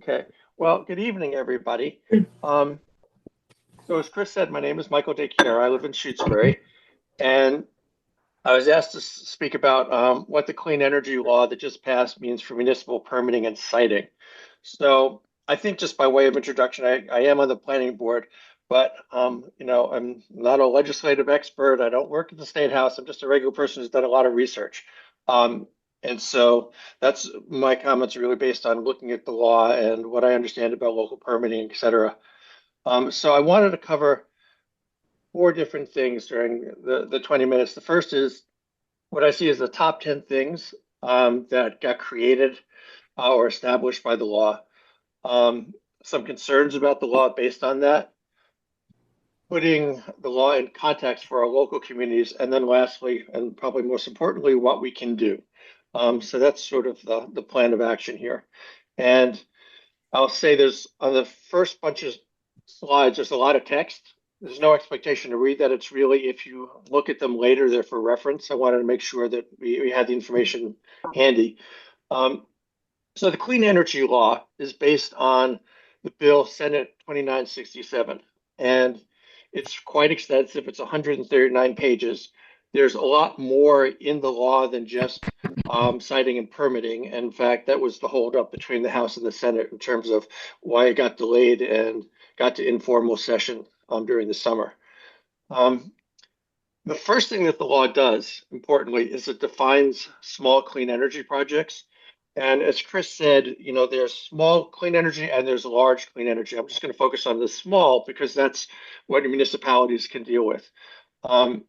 Okay. Well, good evening, everybody. Um, so as Chris said, my name is Michael DeChiara. I live in Shutesbury, and I was asked to speak about what the clean energy law that just passed means for municipal permitting and siting. So I think just by way of introduction, I am on the planning board, but I'm not a legislative expert. I don't work at the State House. I'm just a regular person who's done a lot of research. Um, and so that's my comments are really based on looking at the law and what I understand about local permitting, et cetera. So I wanted to cover four different things during the 20 minutes. The first is what I see as the top 10 things that got created or established by the law. Some concerns about the law based on that, putting the law in context for our local communities, and then lastly, and probably most importantly, what we can do. So that's sort of the plan of action here. And I'll say there's on the first bunch of slides, there's a lot of text. There's no expectation to read that. It's really, if you look at them later, they're for reference. I wanted to make sure that we had the information handy. Um, so the clean energy law is based on the bill Senate 2967, and it's quite extensive. It's 139 pages. There's a lot more in the law than just citing and permitting. In fact, that was the holdup between the House and the Senate in terms of why it got delayed and got to informal session during the summer. Um, the first thing that the law does, importantly, is it defines small clean energy projects. And as Chris said, there's small clean energy and there's large clean energy. I'm just going to focus on the small because that's what municipalities can deal with. Um,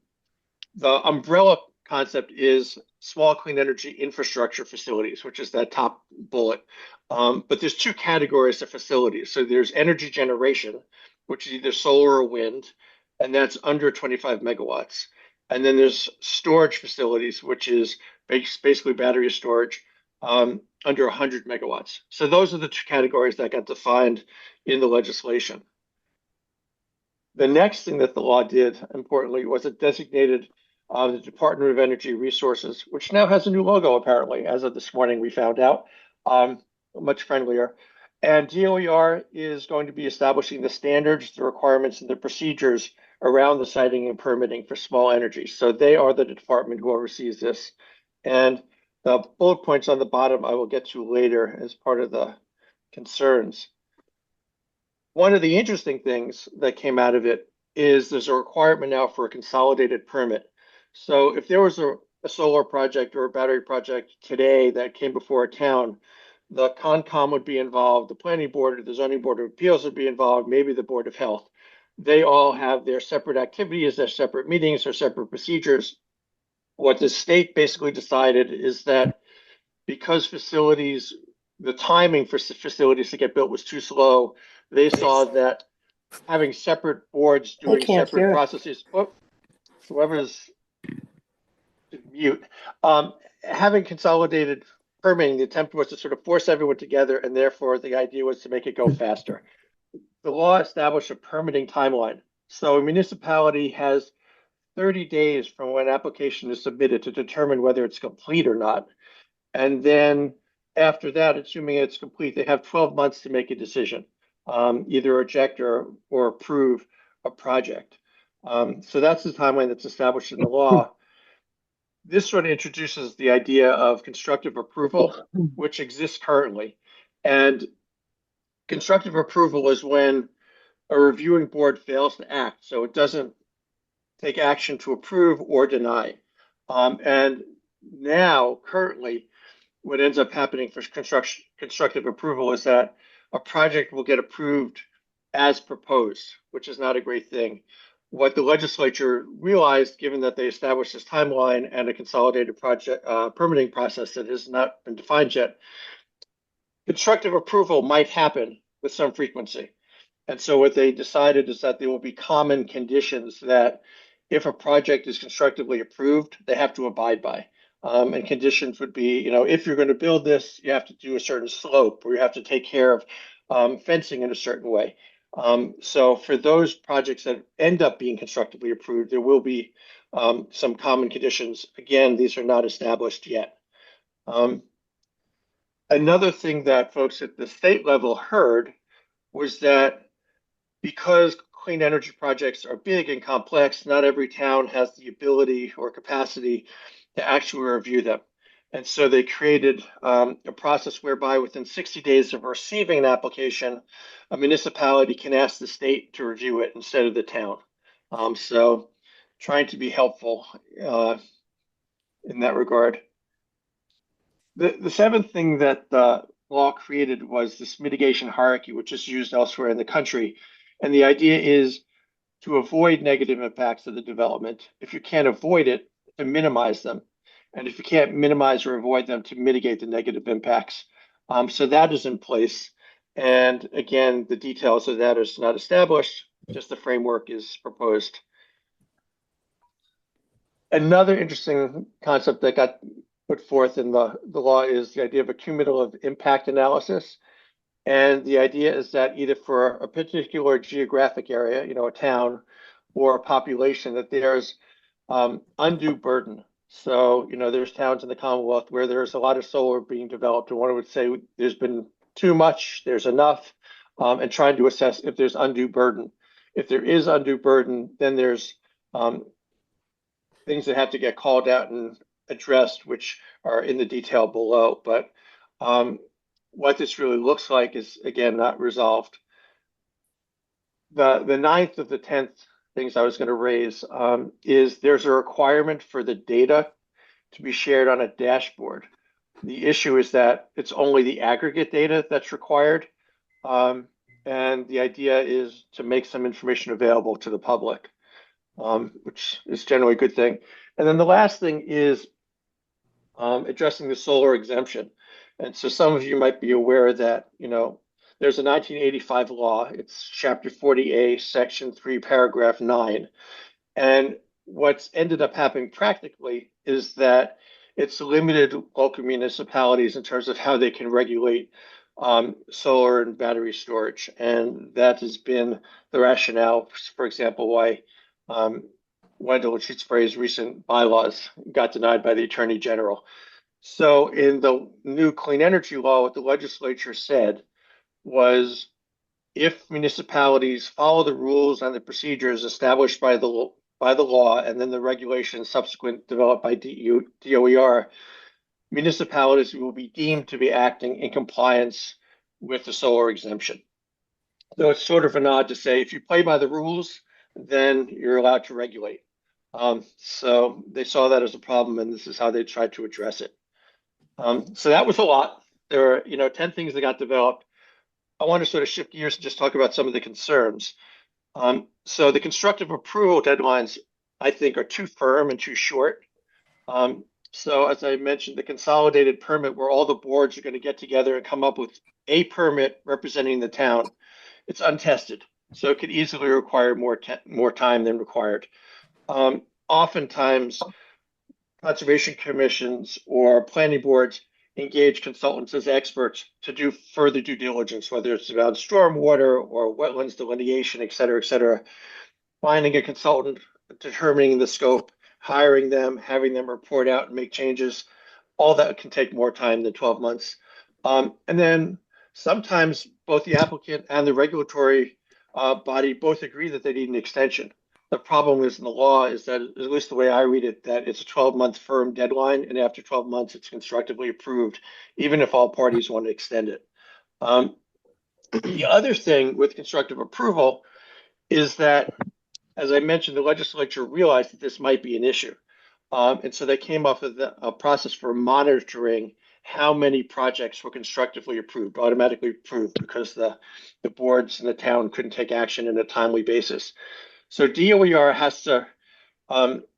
the umbrella concept is small clean energy infrastructure facilities, which is that top bullet. But there's two categories of facilities. So there's energy generation, which is either solar or wind, and that's under 25 megawatts. And then there's storage facilities, which is basically battery storage under 100 megawatts. So those are the two categories that got defined in the legislation. The next thing that the law did, importantly, was it designated the Department of Energy Resources, which now has a new logo, apparently, as of this morning, we found out, much friendlier. And DOER is going to be establishing the standards, the requirements, and the procedures around the siting and permitting for small energy. So they are the department who oversees this. And the bullet points on the bottom I will get to later as part of the concerns. One of the interesting things that came out of it is there's a requirement now for a consolidated permit. So if there was a solar project or a battery project today that came before a town, the Concom would be involved, the planning board or the zoning board of appeals would be involved, maybe the board of health. They all have their separate activities, their separate meetings, their separate procedures. What the state basically decided is that because the timing for facilities to get built was too slow, they saw that having separate boards I doing can't separate hear. processes. Oh, whoever's mute. Having consolidated permitting, the attempt was to sort of force everyone together, and therefore the idea was to make it go faster. The law established a permitting timeline. So a municipality has 30 days from when application is submitted to determine whether it's complete or not. And then after that, assuming it's complete, they have 12 months to make a decision, either reject or approve a project. So that's the timeline that's established in the law. This sort of introduces the idea of constructive approval, which exists currently. And constructive approval is when a reviewing board fails to act. So it doesn't take action to approve or deny. And now, currently, what ends up happening for constructive approval is that a project will get approved as proposed, which is not a great thing. What the legislature realized, given that they established this timeline and a consolidated project permitting process that has not been defined yet, constructive approval might happen with some frequency. And so what they decided is that there will be common conditions that if a project is constructively approved, they have to abide by. And conditions would be, if you're going to build this, you have to do a certain slope or you have to take care of fencing in a certain way. So for those projects that end up being constructively approved, there will be some common conditions. Again, these are not established yet. Another thing that folks at the state level heard was that because clean energy projects are big and complex, not every town has the ability or capacity to actually review them. And so they created a process whereby within 60 days of receiving an application, a municipality can ask the state to review it instead of the town. So trying to be helpful in that regard. The seventh thing that the law created was this mitigation hierarchy, which is used elsewhere in the country. And the idea is to avoid negative impacts of the development. If you can't avoid it, to minimize them. And if you can't minimize or avoid them, to mitigate the negative impacts. So that is in place. And again, the details of that is not established, just the framework is proposed. Another interesting concept that got put forth in the law is the idea of a cumulative impact analysis. And the idea is that either for a particular geographic area, a town or a population, that there's undue burden. So, there's towns in the Commonwealth where there's a lot of solar being developed, and one would say there's been too much, there's enough, and trying to assess if there's undue burden. If there is undue burden, then there's things that have to get called out and addressed, which are in the detail below. But what this really looks like is, again, not resolved. The ninth of the 10th things I was going to raise is there's a requirement for the data to be shared on a dashboard. The issue is that it's only the aggregate data that's required. And the idea is to make some information available to the public, which is generally a good thing. And then the last thing is addressing the solar exemption. And so some of you might be aware that, there's a 1985 law. It's Chapter 40A, Section 3, Paragraph 9. And what's ended up happening practically is that it's limited local municipalities in terms of how they can regulate solar and battery storage. And that has been the rationale, for example, why Wendell and Shutesbury's recent bylaws got denied by the Attorney General. So in the new clean energy law, what the legislature said was if municipalities follow the rules and the procedures established by the law and then the regulations subsequent developed by DOER, municipalities will be deemed to be acting in compliance with the solar exemption. So it's sort of a nod to say if you play by the rules, then you're allowed to regulate. So they saw that as a problem, and this is how they tried to address it. So that was a lot. There are, 10 things that got developed. I want to sort of shift gears and just talk about some of the concerns. So the constructive approval deadlines, I think, are too firm and too short. So as I mentioned, the consolidated permit where all the boards are going to get together and come up with a permit representing the town, it's untested. So it could easily require more time than required. Oftentimes, conservation commissions or planning boards engage consultants as experts to do further due diligence, whether it's about stormwater or wetlands delineation, et cetera, finding a consultant, determining the scope, hiring them, having them report out and make changes. All that can take more time than 12 months. And then sometimes both the applicant and the regulatory body both agree that they need an extension. The problem is in the law is that, at least the way I read it, that it's a 12-month firm deadline, and after 12 months, it's constructively approved, even if all parties want to extend it. The other thing with constructive approval is that, as I mentioned, the legislature realized that this might be an issue. And so they came up with a process for monitoring how many projects were constructively approved, automatically approved, because the boards in the town couldn't take action in a timely basis. So DOER has to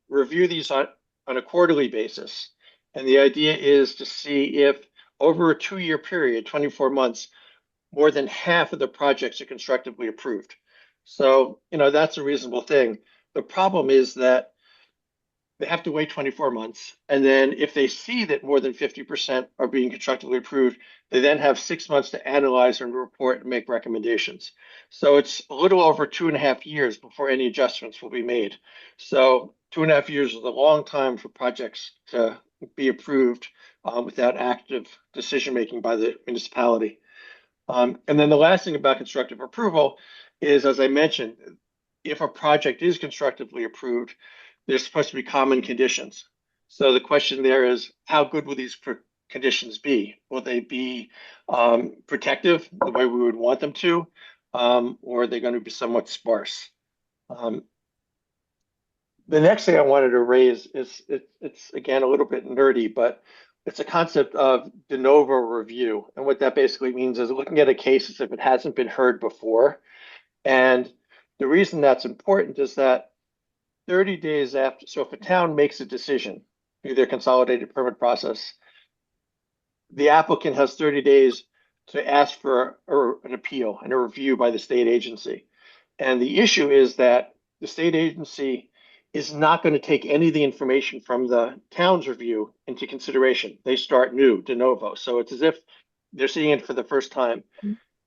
review these on a quarterly basis. And the idea is to see if over a 2-year period, 24 months, more than half of the projects are constructively approved. So, that's a reasonable thing. The problem is that they have to wait 24 months. And then if they see that more than 50% are being constructively approved, they then have 6 months to analyze and report and make recommendations. So it's a little over 2.5 years before any adjustments will be made. So 2.5 years is a long time for projects to be approved without active decision making by the municipality. And then the last thing about constructive approval is, as I mentioned, if a project is constructively approved, there's supposed to be common conditions. So the question there is, how good will these conditions be? Will they be protective the way we would want them to, or are they going to be somewhat sparse? The next thing I wanted to raise is it's again a little bit nerdy, but it's a concept of de novo review. And what that basically means is looking at a case as if it hasn't been heard before. And the reason that's important is that 30 days after, so if a town makes a decision through their consolidated permit process, the applicant has 30 days to ask for an appeal and a review by the state agency. And the issue is that the state agency is not going to take any of the information from the town's review into consideration. They start new, de novo. So it's as if they're seeing it for the first time.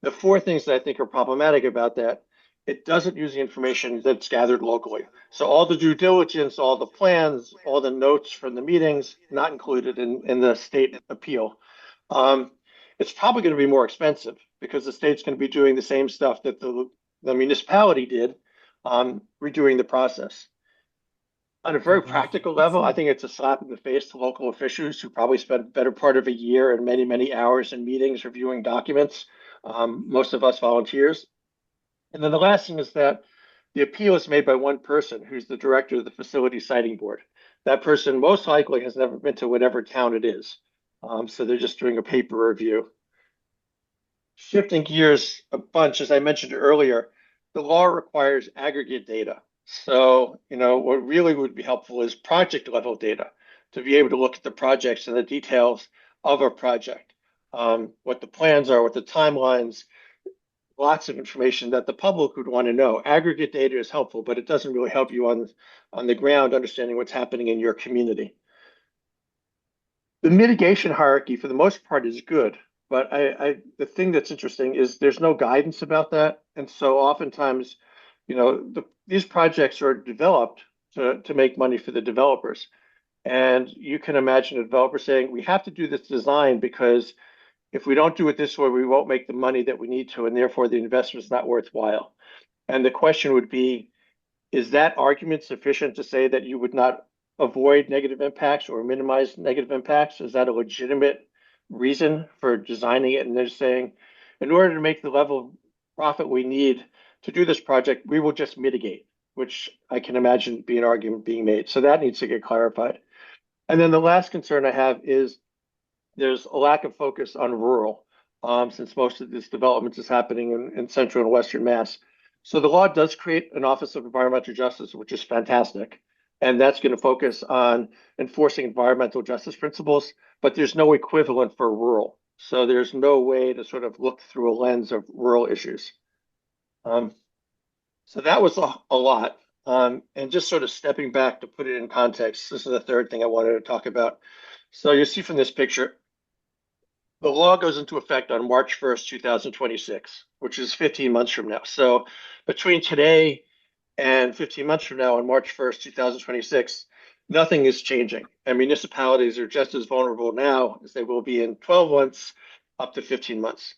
The four things that I think are problematic about that: it doesn't use the information that's gathered locally. So all the due diligence, all the plans, all the notes from the meetings, not included in the state appeal. It's probably going to be more expensive because the state's going to be doing the same stuff that the municipality did, redoing the process. On a very practical level, I think it's a slap in the face to local officials who probably spent a better part of a year and many, many hours in meetings reviewing documents, most of us volunteers. And then the last thing is that the appeal is made by one person who's the director of the facility siting board. That person most likely has never been to whatever town it is. So they're just doing a paper review. Shifting gears a bunch, as I mentioned earlier, the law requires aggregate data. So, what really would be helpful is project level data to be able to look at the projects and the details of a project, what the plans are, what the timelines, lots of information that the public would want to know. Aggregate data is helpful, but it doesn't really help you on the ground understanding what's happening in your community. The mitigation hierarchy, for the most part, is good, but the thing that's interesting is there's no guidance about that, and so oftentimes, these projects are developed to make money for the developers, and you can imagine a developer saying, "We have to do this design because if we don't do it this way, we won't make the money that we need to, and therefore the investment is not worthwhile." And the question would be, is that argument sufficient to say that you would not avoid negative impacts or minimize negative impacts? Is that a legitimate reason for designing it? And they're saying, in order to make the level of profit we need to do this project, we will just mitigate, which I can imagine be an argument being made. So that needs to get clarified. And then the last concern I have is there's a lack of focus on rural, since most of this development is happening in central and western Mass. So the law does create an Office of Environmental Justice, which is fantastic. And that's going to focus on enforcing environmental justice principles, but there's no equivalent for rural. So there's no way to sort of look through a lens of rural issues. So that was a lot. And just sort of stepping back to put it in context, this is the third thing I wanted to talk about. So you see from this picture, the law goes into effect on March 1st, 2026, which is 15 months from now. So between today and 15 months from now, on March 1st, 2026, nothing is changing. And municipalities are just as vulnerable now as they will be in 12 months up to 15 months.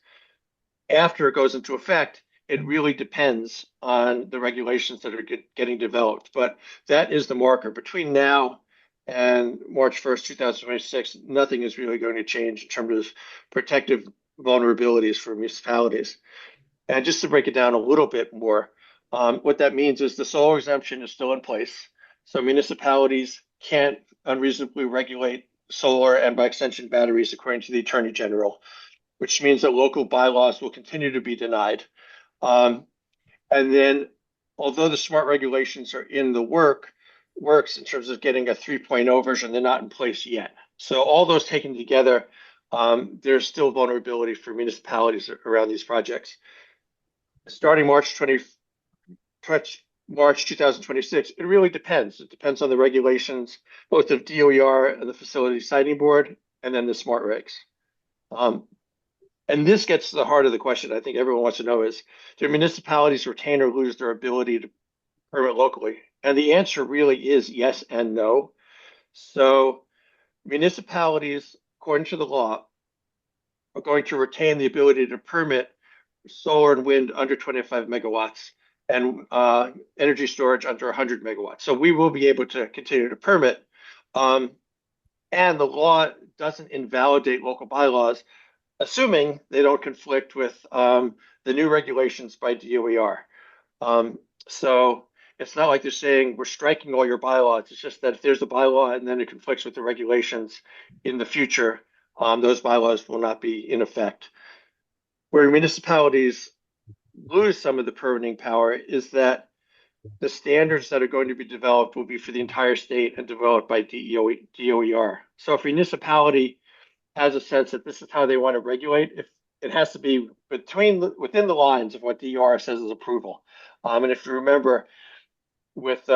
After it goes into effect, it really depends on the regulations that are getting developed. But that is the marker. Between now and March 1st, 2026, nothing is really going to change in terms of protective vulnerabilities for municipalities. And just to break it down a little bit more, what that means is the solar exemption is still in place. So municipalities can't unreasonably regulate solar and by extension batteries according to the Attorney General, which means that local bylaws will continue to be denied. And then although the smart regulations are in the works in terms of getting a 3.0 version, they're not in place yet. So all those taken together, there's still vulnerability for municipalities around these projects. Starting March 2026, it really depends. It depends on the regulations, both of DOER and the Facility Siting Board, and then the smart regs. And this gets to the heart of the question I think everyone wants to know is, do municipalities retain or lose their ability to permit locally? And the answer really is yes and no. So municipalities, according to the law, are going to retain the ability to permit solar and wind under 25 megawatts and energy storage under 100 megawatts. So we will be able to continue to permit. And the law doesn't invalidate local bylaws, assuming they don't conflict with the new regulations by DOER. So it's not like they're saying we're striking all your bylaws. It's just that if there's a bylaw and then it conflicts with the regulations in the future, those bylaws will not be in effect. Where municipalities lose some of the permitting power is that the standards that are going to be developed will be for the entire state and developed by DOER. So if a municipality has a sense that this is how they want to regulate, if it has to be within the lines of what DOER says is approval. And if you remember, with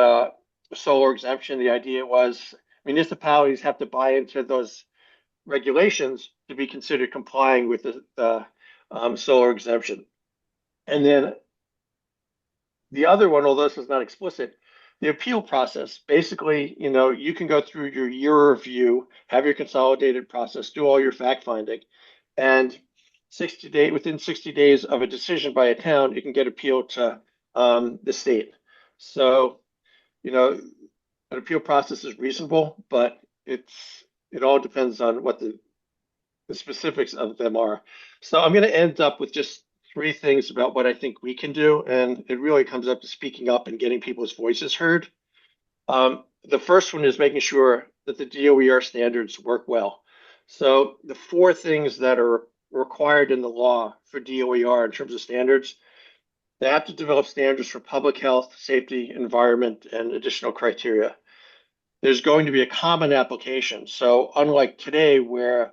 solar exemption, the idea was municipalities have to buy into those regulations to be considered complying with the solar exemption. And then the other one, although this is not explicit, the appeal process. Basically, you can go through your year review, have your consolidated process, do all your fact finding, and within 60 days of a decision by a town, you can get appealed to the state. So, an appeal process is reasonable, but it all depends on what the specifics of them are. So I'm going to end up with just three things about what I think we can do, and it really comes up to speaking up and getting people's voices heard. The first one is making sure that the DOER standards work well. So the four things that are required in the law for DOER in terms of standards, they have to develop standards for public health, safety, environment, and additional criteria. There's going to be a common application. So unlike today, where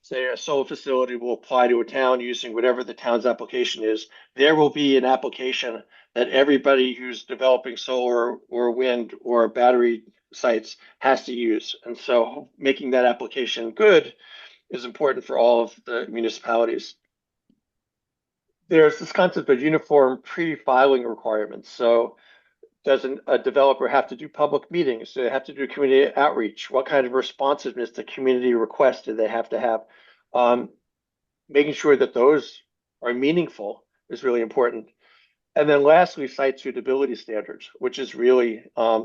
say a solar facility will apply to a town using whatever the town's application is, there will be an application that everybody who's developing solar or wind or battery sites has to use. And so making that application good is important for all of the municipalities. There's this concept of uniform pre-filing requirements. So does a developer have to do public meetings? Do they have to do community outreach? What kind of responsiveness to community requests do they have to have? Making sure that those are meaningful is really important. And then lastly, site suitability standards, which is really a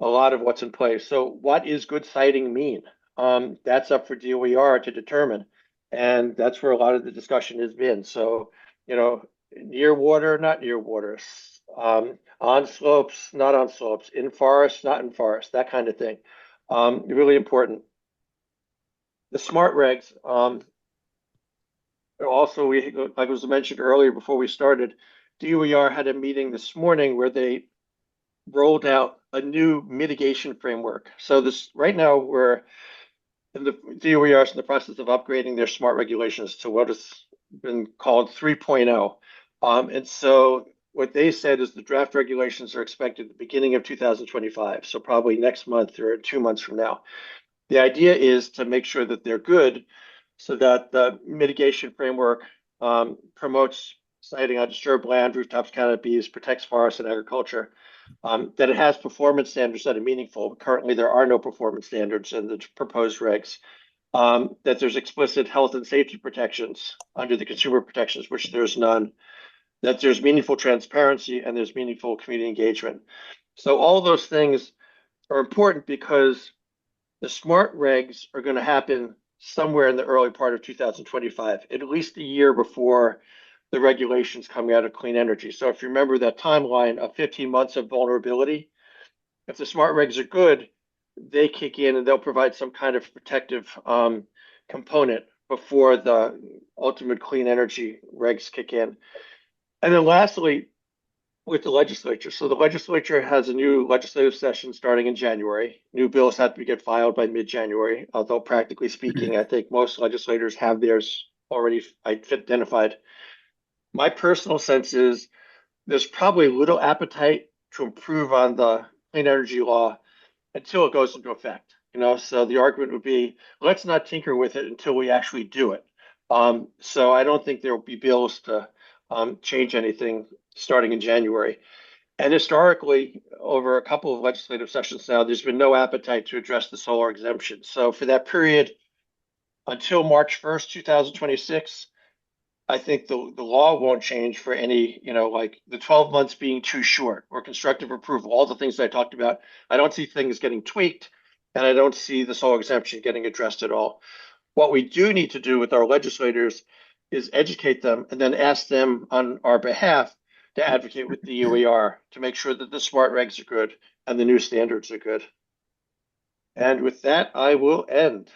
lot of what's in place. So what is good siting mean? That's up for DOER to determine. And that's where a lot of the discussion has been. So, near water, not near water, on slopes, not on slopes, in forest, not in forest, that kind of thing. Really important. The smart regs, also, like was mentioned earlier before we started, DOER had a meeting this morning where they rolled out a new mitigation framework. So right now we're the DOER is in the process of upgrading their smart regulations to what has been called 3.0. And so what they said is the draft regulations are expected at the beginning of 2025, so probably next month or 2 months from now. The idea is to make sure that they're good so that the mitigation framework promotes siting on disturbed land, rooftops, canopies, protects forests and agriculture, that it has performance standards that are meaningful. Currently, there are no performance standards in the proposed regs, that there's explicit health and safety protections under the consumer protections, which there's none, that there's meaningful transparency and there's meaningful community engagement. So all those things are important because the smart regs are going to happen somewhere in the early part of 2025, at least a year before the regulations coming out of clean energy. So if you remember that timeline of 15 months of vulnerability, if the smart regs are good, they kick in and they'll provide some kind of protective component before the ultimate clean energy regs kick in. And then lastly, with the legislature. So the legislature has a new legislative session starting in January. New bills have to get filed by mid-January, although practically speaking, I think most legislators have theirs already identified. My personal sense is there's probably little appetite to improve on the clean energy law until it goes into effect. So the argument would be, let's not tinker with it until we actually do it. So I don't think there will be bills to change anything starting in January. And historically, over a couple of legislative sessions now, there's been no appetite to address the solar exemption. So for that period, until March 1st, 2026, I think the law won't change for any, like the 12 months being too short or constructive approval, all the things that I talked about. I don't see things getting tweaked, and I don't see this whole exemption getting addressed at all. What we do need to do with our legislators is educate them and then ask them on our behalf to advocate with the UER to make sure that the smart regs are good and the new standards are good. And with that, I will end.